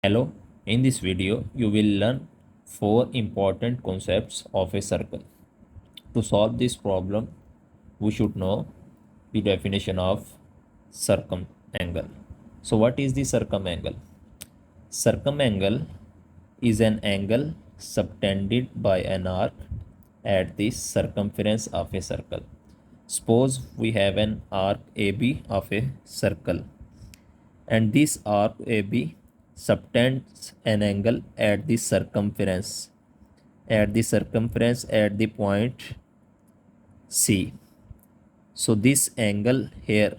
Hello, in this video you will learn four important concepts of a circle. To solve this problem, we should know the definition of circumangle. So what is the circumangle? Circumangle is an angle subtended by an arc at the circumference of a circle. Suppose we have an arc AB of a circle, and this arc AB subtends an angle at the circumference at the point C. So this angle here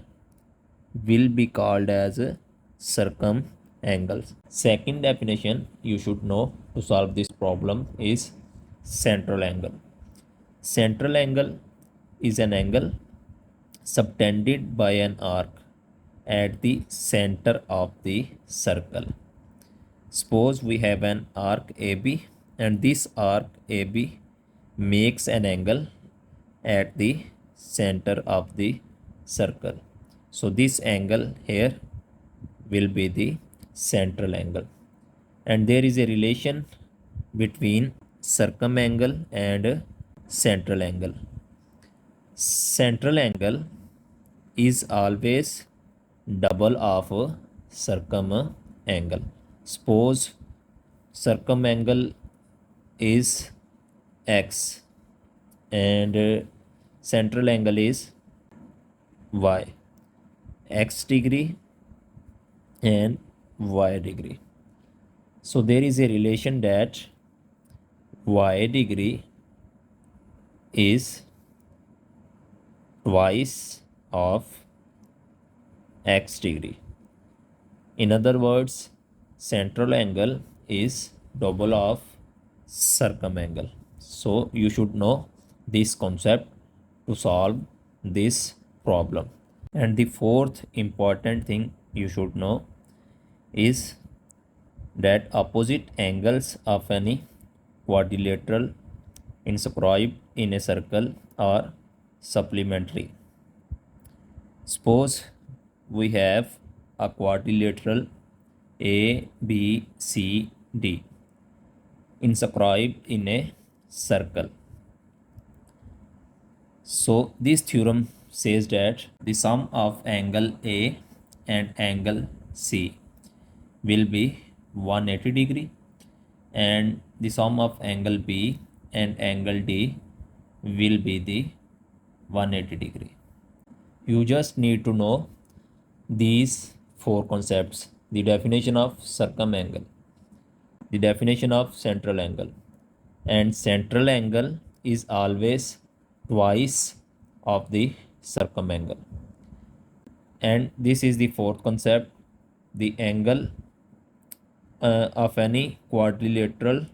will be called as a circumangle. Second definition you should know to solve this problem is central angle. Central angle is an angle subtended by an arc at the center of the circle. Suppose we have an arc AB, and this arc AB makes an angle at the center of the circle. So this angle here will be the central angle. And there is a relation between circumangle and central angle. Central angle is always double of circumangle. Suppose circumangle is x and central angle is y, x degree and y degree. So there is a relation that y degree is twice of x degree. In other words, central angle is double of circumangle. So you should know this concept to solve this problem. And the fourth important thing you should know is that opposite angles of any quadrilateral inscribed in a circle are supplementary. Suppose we have a quadrilateral A, B, C, D inscribed in a circle. So this theorem says that the sum of angle A and angle C will be 180 degree, and the sum of angle B and angle D will be the 180 degree. You just need to know these four concepts: the definition of circumangle, the definition of central angle, and central angle is always twice of the circumangle. And this is the fourth concept: the angle of any quadrilateral,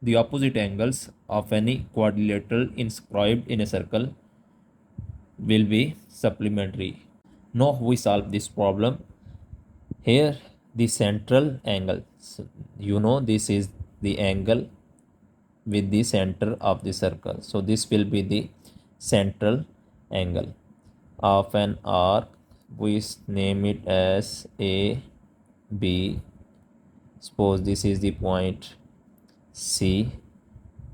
the opposite angles of any quadrilateral inscribed in a circle will be supplementary. Now we solve this problem. Here the central angle, you know, this is the angle with the center of the circle. So this will be the central angle of an arc. We name it as A, B. Suppose this is the point C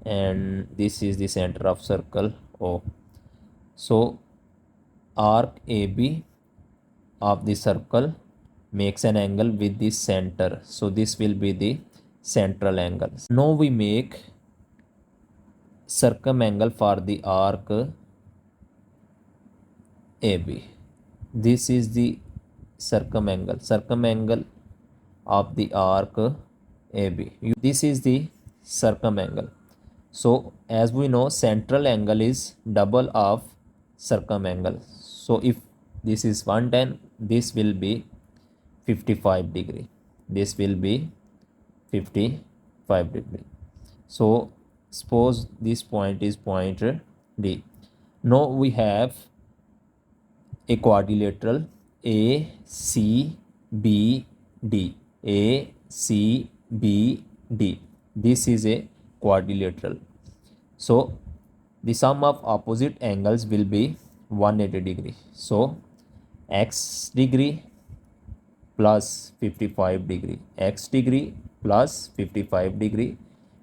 and this is the center of circle O. So arc AB of the circle makes an angle with the center. So this will be the central angle. Now we make circumangle for the arc AB. This is the circumangle of the arc AB. This is the circumangle. So as we know, central angle is double of circumangle. So if this is 110, this will be 55 degree. This will be 55 degree. So suppose this point is point D. Now we have a quadrilateral A, C, B, D. A, C, B, D. This is a quadrilateral. So the sum of opposite angles will be 180 degree. So x degree plus 55 degree. X degree plus 55 degree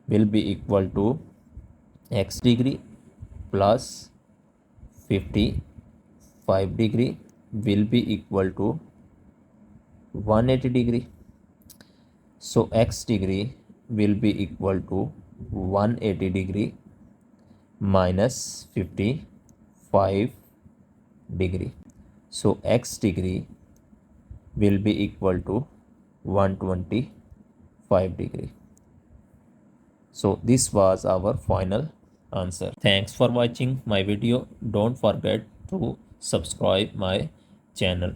will be equal to x degree plus 55 degree will be equal to 180 degree. So x degree will be equal to 180 degree minus 55 degree. So x degree will be equal to 125 degree. So this was our final answer. Thanks for watching my video. Don't forget to subscribe my channel.